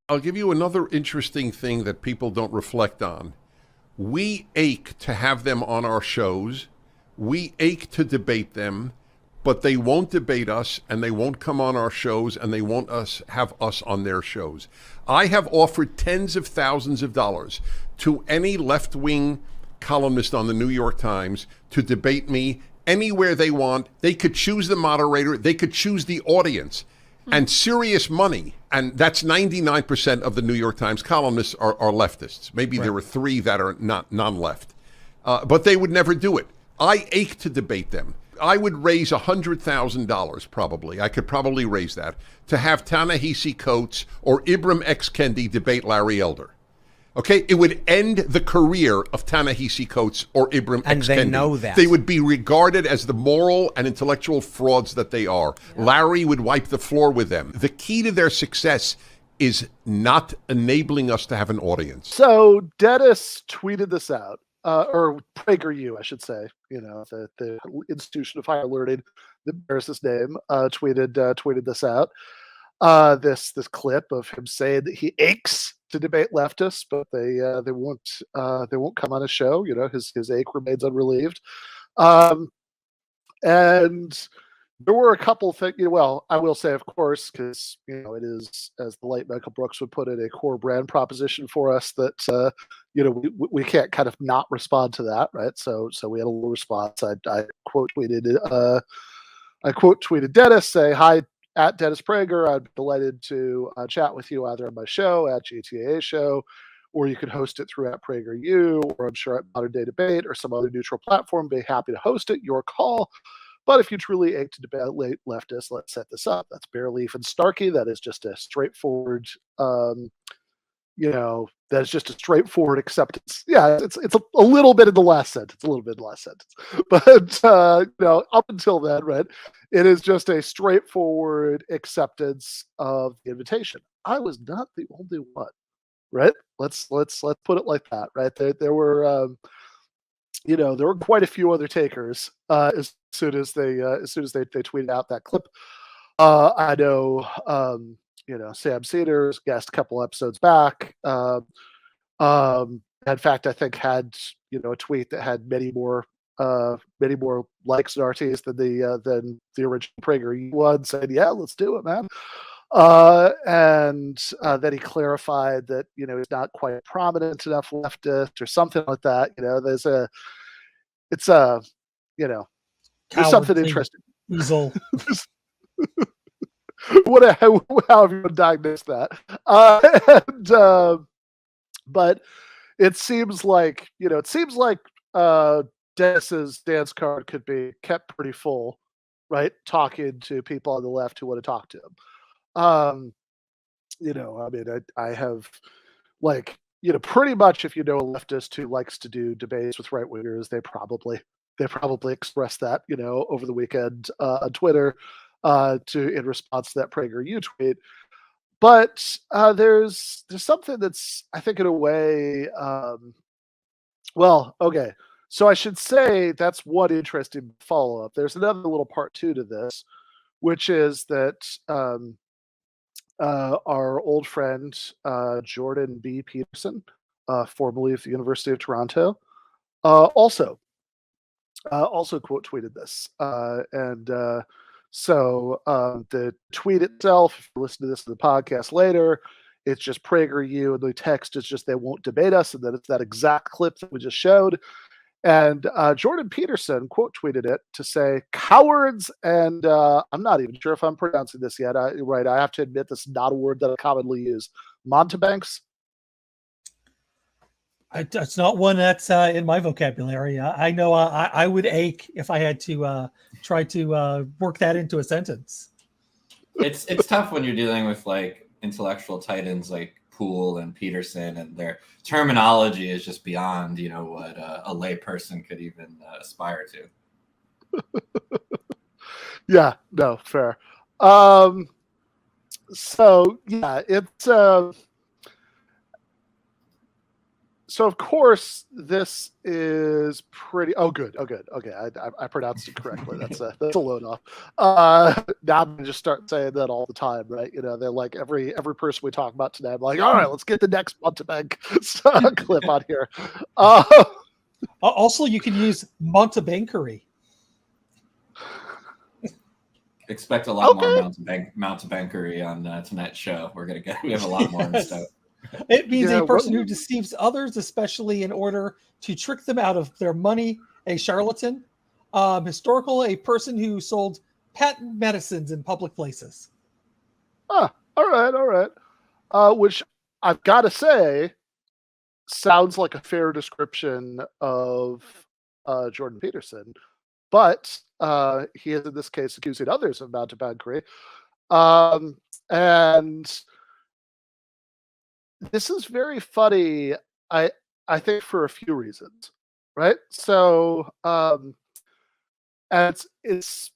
I'll give you another interesting thing that people don't reflect on. We ache to have them on our shows. We ache to debate them, but they won't debate us and they won't come on our shows and they won't have us on their shows. I have offered tens of thousands of dollars to any left-wing columnist on the New York Times to debate me anywhere they want. They could choose the moderator. They could choose the audience. And serious money, and that's 99% of the New York Times columnists are leftists. Maybe there are 3 that are not non-left. But they would never do it. I ache to debate them. I would raise $100,000 probably. I could probably raise that to have Ta-Nehisi Coates or Ibram X. Kendi debate Larry Elder. Okay, it would end the career of Ta-Nehisi Coates or Ibram X. Kendi. And they know that. They would be regarded as the moral and intellectual frauds that they are. Yeah. Larry would wipe the floor with them. The key to their success is not enabling us to have an audience. So Dennis tweeted this out, or PragerU, I should say. You know, the institution of higher learning that bears this name tweeted this out. This clip of him saying that he aches to debate leftists, but they won't come on his show. You know, his ache remains unrelieved. And there were a couple things. Well, I will say, of course, because it is, as the late Michael Brooks would put it, a core brand proposition for us that we can't kind of not respond to that, right? So we had a little response. I quote tweeted Dennis, say hi. At Dennis Prager, I'd be delighted to chat with you either on my show, at GTAA Show, or you could host it through at PragerU, or I'm sure at Modern Day Debate or some other neutral platform. Be happy to host it, your call. But if you truly ache to debate late leftists, let's set this up. That's Bearleaf and Starkey. That is just a straightforward, that is just a straightforward acceptance. Yeah, it's a little bit in the last sentence, But up until then, right, it is just a straightforward acceptance of the invitation. I was not the only one, right? Let's put it like that, right? There were there were quite a few other takers as soon as they tweeted out that clip. I know Sam Cedars guest a couple episodes back. In fact, I think had a tweet that had many more likes and RTs than the original Prager one, saying, "Yeah, let's do it, man." And then he clarified that he's not quite prominent enough leftist or something like that. There's something interesting. Weasel. How have you diagnosed that? But it seems like Dennis's dance card could be kept pretty full, right? Talking to people on the left who want to talk to him. I have pretty much, if you know a leftist who likes to do debates with right wingers, they probably expressed that over the weekend on Twitter in response to that PragerU tweet. But there's something that's, I think, in a way, okay. So I should say that's one interesting follow-up. There's another little part 2 to this, which is that our old friend Jordan B. Peterson, formerly of the University of Toronto, also quote tweeted this. So the tweet itself, if you listen to this in the podcast later, it's just PragerU, and the text is just, "They won't debate us," and then it's that exact clip that we just showed. And Jordan Peterson quote tweeted it to say, "Cowards," and I'm not even sure if I'm pronouncing this yet. I have to admit this is not a word that I commonly use. Montebanks? It's not one that's in my vocabulary. I know I would ache if I had to try to work that into a sentence. It's tough when you're dealing with like intellectual titans like Poole and Peterson, and their terminology is just beyond what a lay person could even aspire to. Yeah, no, fair. So yeah, it's So of course this is pretty. Oh, good. Oh, good. Okay, I pronounced it correctly. That's a load off. Now I'm gonna just start saying that all the time, right? You know, they're like every person we talk about today. I'm like, all right, let's get the next Montebank clip on here. Also, you can use Montebankery. Expect a lot more mountebankery on tonight's show. We have a lot more in stuff. It means a person who deceives others, especially in order to trick them out of their money. A charlatan. Historical, a person who sold patent medicines in public places. All right. Which I've got to say sounds like a fair description of Jordan Peterson, but he is in this case accusing others of mountebankery. And this is very funny, I think, for a few reasons, right? So and it's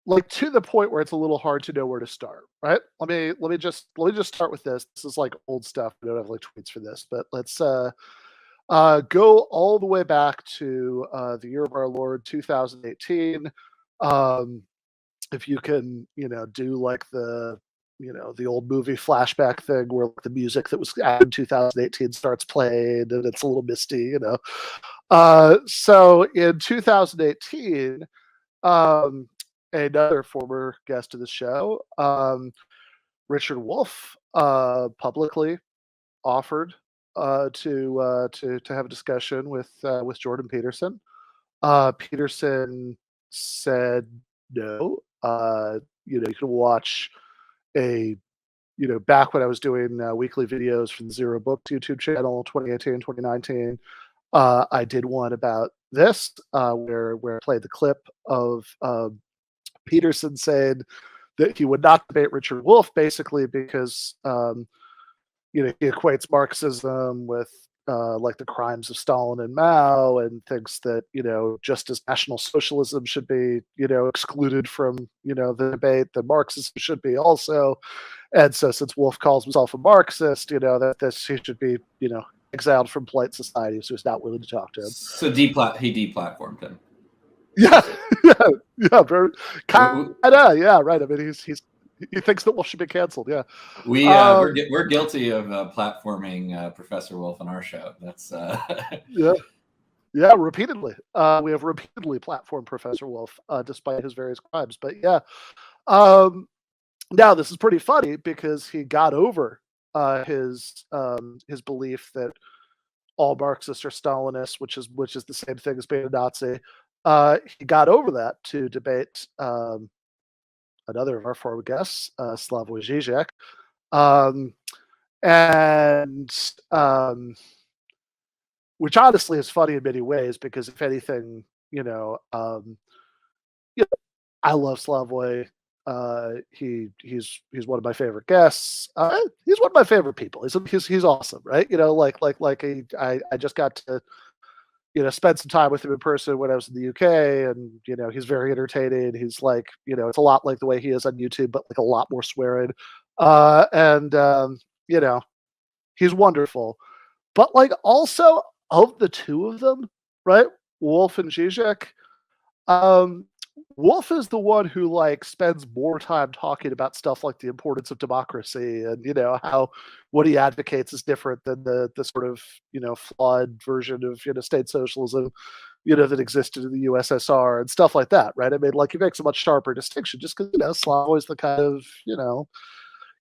like to the point where it's a little hard to know where to start, right? Let me just start with this. This is like old stuff. We don't have like tweets for this, but let's go all the way back to the year of our Lord 2018. If you can, do like the old movie flashback thing where the music that was in 2018 starts playing and it's a little misty, So in 2018, another former guest of the show, Richard Wolff, publicly offered to have a discussion with Jordan Peterson. Peterson said no. You can watch back when I was doing weekly videos from the Zero Book YouTube channel, 2018, 2019. I did one about this where I played the clip of Peterson saying that he would not debate Richard Wolff, basically because he equates Marxism with like the crimes of Stalin and Mao, and thinks that just as National Socialism should be excluded from the debate, that Marxism should be also. And so, since Wolff calls himself a Marxist, that he should be exiled from polite society, so he's not willing to talk to him. So he deplatformed him. Yeah, very kinda, yeah, right. I mean, he thinks that Wolff should be canceled. Yeah, we're guilty of platforming Professor Wolff on our show. That's yeah, repeatedly. We have repeatedly platformed Professor Wolff despite his various crimes. But yeah, now this is pretty funny because he got over his belief that all Marxists are Stalinists, which is the same thing as being a Nazi. He got over that to debate another of our former guests, Slavoj Žižek, and which honestly is funny in many ways because, if anything, I love Slavoj. He's one of my favorite guests. He's one of my favorite people. He's awesome, right? I just got to spend some time with him in person when I was in the UK, and he's very entertaining. He's like, it's a lot like the way he is on YouTube, but like a lot more swearing. He's wonderful. But like also of the two of them, right? Wolff and Žižek, Wolff is the one who like spends more time talking about stuff like the importance of democracy and how what he advocates is different than the sort of flawed version of state socialism that existed in the USSR and stuff like that, right? I mean, like he makes a much sharper distinction just because Slavoj is the kind of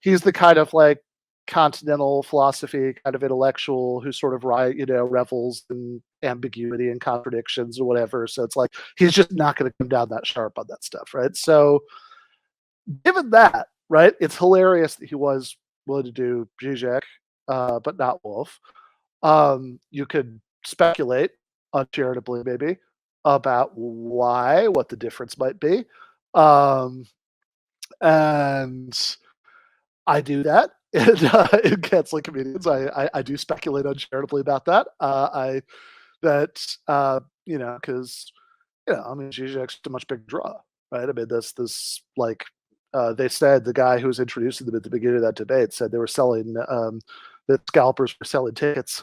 he's the kind of like continental philosophy kind of intellectual who sort of revels in ambiguity and contradictions or whatever. So it's like he's just not going to come down that sharp on that stuff, right? So given that, right, it's hilarious that he was willing to do Žižek, but not Wolff. You could speculate uncharitably maybe about what the difference might be, and I do that. In Canceling Comedians, I do speculate uncharitably about that. Because I mean, Žižek's a much bigger draw, right? I mean, this like they said the guy who was introducing them at the beginning of that debate said they were selling that scalpers were selling tickets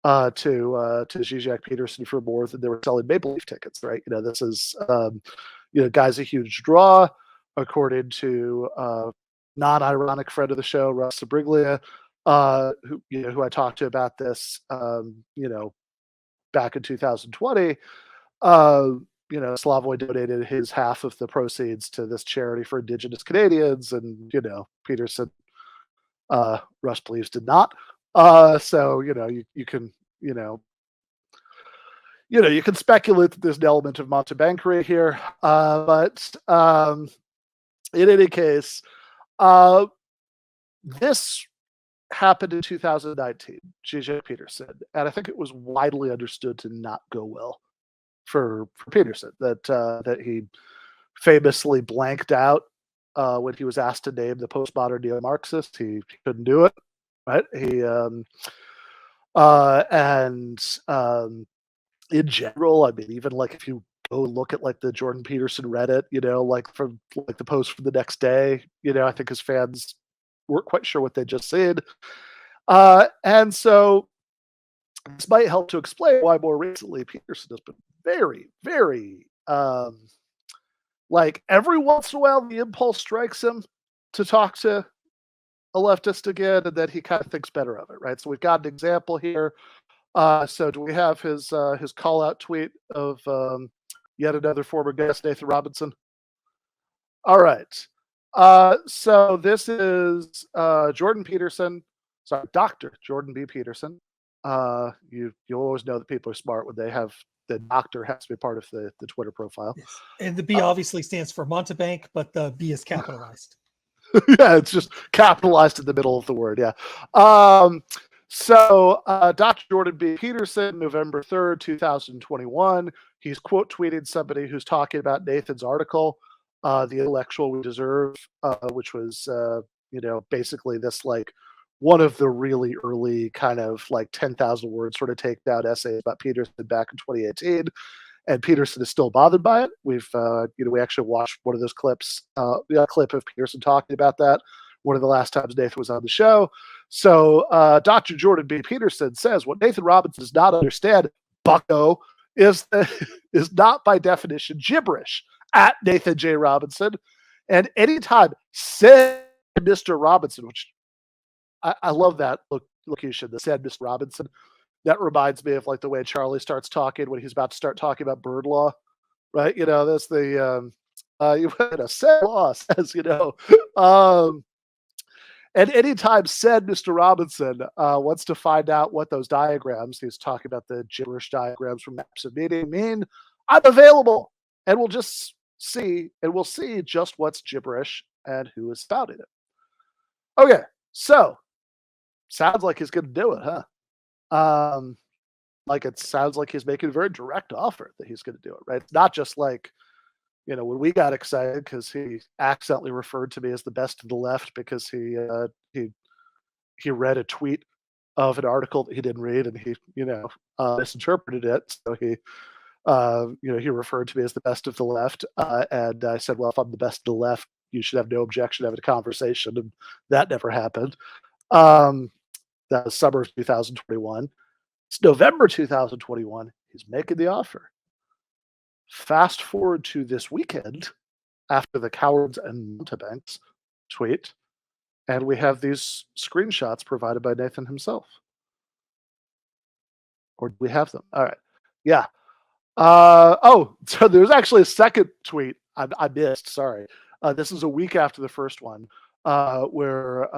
to Zizek Peterson for more than they were selling Maple Leaf tickets, right? This is guy's a huge draw, according to non-ironic friend of the show, Russ Sabriglia, who I talked to about this, back in 2020. Slavoj donated his half of the proceeds to this charity for Indigenous Canadians, and Peterson, Russ believes, did not. So you can you can speculate that there's an element of mountebankery here, but in any case, this happened in 2019, Gage Peterson, and I think it was widely understood to not go well for Peterson, that he famously blanked out when he was asked to name the postmodern neo-Marxist. He couldn't do it, right? He in general, I mean, even like if you go look at like the Jordan Peterson Reddit, like from like the post from the next day, I think his fans weren't quite sure what they just said. And so this might help to explain why more recently Peterson has been very, very, like every once in a while the impulse strikes him to talk to a leftist again, and then he kind of thinks better of it, right? So we've got an example here. So do we have his call out tweet of yet another former guest, Nathan Robinson? All right. So this is Jordan Peterson. Sorry, Dr. Jordan B. Peterson. You always know that people are smart when they have the doctor has to be part of the Twitter profile. Yes. And the B obviously stands for Montebank, but the B is capitalized. Yeah, it's just capitalized in the middle of the word. Yeah. So Dr. Jordan B. Peterson, November 3rd, 2021, he's quote tweeting somebody who's talking about Nathan's article, The Intellectual We Deserve, which was, basically this like one of the really early kind of like 10,000 word sort of takedown essays about Peterson back in 2018. And Peterson is still bothered by it. We've, we actually watched one of those clips, a clip of Peterson talking about that one of the last times Nathan was on the show. So Dr. Jordan B. Peterson says, what Nathan Robinson does not understand, bucko, is not by definition gibberish, at Nathan J. Robinson. And anytime said Mr. Robinson, which I love that locution, the said Mr. Robinson. That reminds me of like the way Charlie starts talking when he's about to start talking about bird law, right? That's the you had a said law says, and anytime said Mr. Robinson wants to find out what those diagrams, he's talking about the gibberish diagrams from Maps of Meaning mean, I'm available, and we'll just see, and we'll see just what's gibberish and who is spouting it. Okay, so sounds like he's going to do it, huh? Like it sounds like he's making a very direct offer that he's going to do it, right? It's not just like, when we got excited because he accidentally referred to me as the best of the left because he read a tweet of an article that he didn't read and he, misinterpreted it. So he referred to me as the best of the left. And I said, well, if I'm the best of the left, you should have no objection to having a conversation. And that never happened. That was summer of 2021. It's November 2021. He's making the offer. Fast forward to this weekend after the Cowards and Montebanks tweet, and we have these screenshots provided by Nathan himself. Or do we have them? All right. Yeah. So there's actually a second tweet I missed. Sorry. This is a week after the first one, where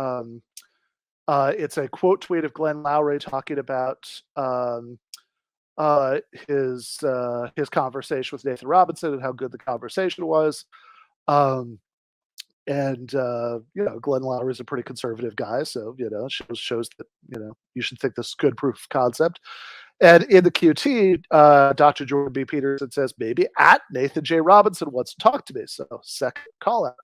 it's a quote tweet of Glenn Lowry talking about his conversation with Nathan Robinson and how good the conversation was. Glenn Lowry is a pretty conservative guy, so shows that you should think this is good proof of concept. And in the QT, Dr. Jordan B. Peterson says, maybe at Nathan J. Robinson wants to talk to me. So second call out.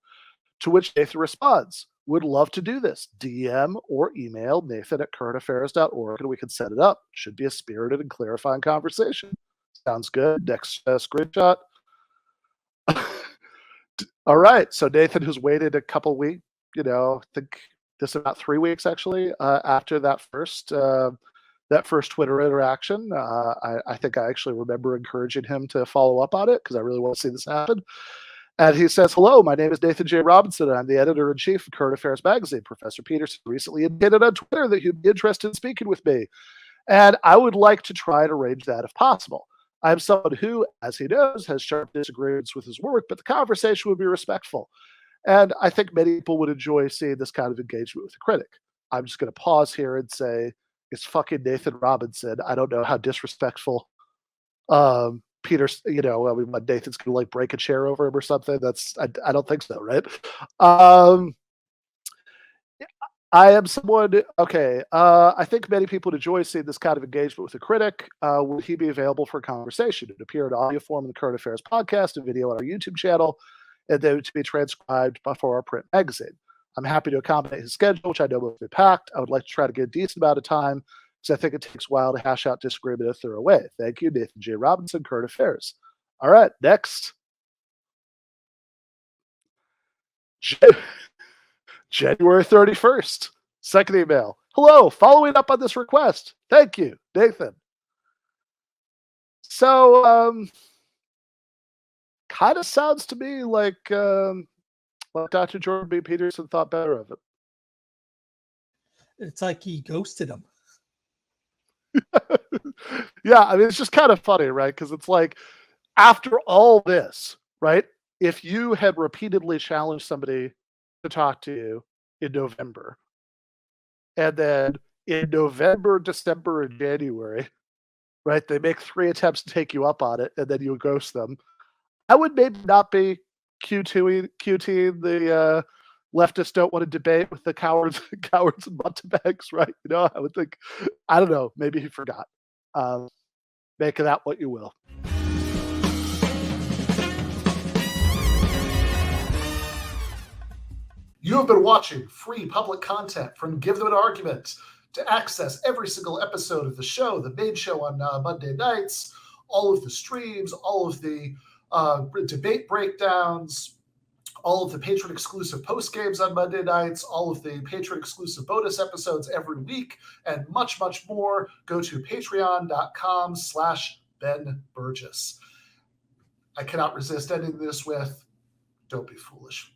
To which Nathan responds, would love to do this. DM or email nathan@currentaffairs.org and we can set it up. Should be a spirited and clarifying conversation. Sounds good. Next screenshot. All right. So Nathan has waited a couple weeks, I think this is about 3 weeks actually, after that first that first Twitter interaction. I think I actually remember encouraging him to follow up on it because I really want to see this happen. And he says, "Hello, my name is Nathan J. Robinson, and I'm the editor-in-chief of Current Affairs Magazine. Professor Peterson recently indicated on Twitter that he'd be interested in speaking with me, and I would like to try and arrange that if possible. I'm someone who, as he knows, has sharp disagreements with his work, but the conversation would be respectful. And I think many people would enjoy seeing this kind of engagement with a critic." I'm just going to pause here and say, it's fucking Nathan Robinson. I don't know how disrespectful Peter, Nathan's going to like break a chair over him or something. I don't think so, right? I am someone, okay. I think many people would enjoy seeing this kind of engagement with a critic. Would he be available for a conversation? It would appear in audio form in the Current Affairs podcast and video on our YouTube channel, and then to be transcribed for our print magazine. I'm happy to accommodate his schedule, which I know will be packed. I would like to try to get a decent amount of time because I think it takes a while to hash out disagreement in a thorough way. Thank you, Nathan J. Robinson, Current Affairs. All right, next. January 31st, second email. "Hello, following up on this request. Thank you, Nathan." So, kind of sounds to me like Dr. Jordan B. Peterson thought better of it. It's like he ghosted him. Yeah, I mean, it's just kind of funny, right? Because it's like, after all this, right? If you had repeatedly challenged somebody to talk to you in November, and then in November, December, and January, right, they make 3 attempts to take you up on it, and then you ghost them, I would maybe not be QTing the leftists don't want to debate with the cowards and butt bags, right? I would think, I don't know, maybe he forgot. Make of that what you will. You have been watching free public content from Give Them an Argument. To access every single episode of the show, the main show on Monday nights, all of the streams, all of the debate breakdowns, all of the patron-exclusive postgames on Monday nights, all of the patron-exclusive bonus episodes every week, and much, much more, go to patreon.com/Ben Burgis. I cannot resist ending this with, don't be foolish.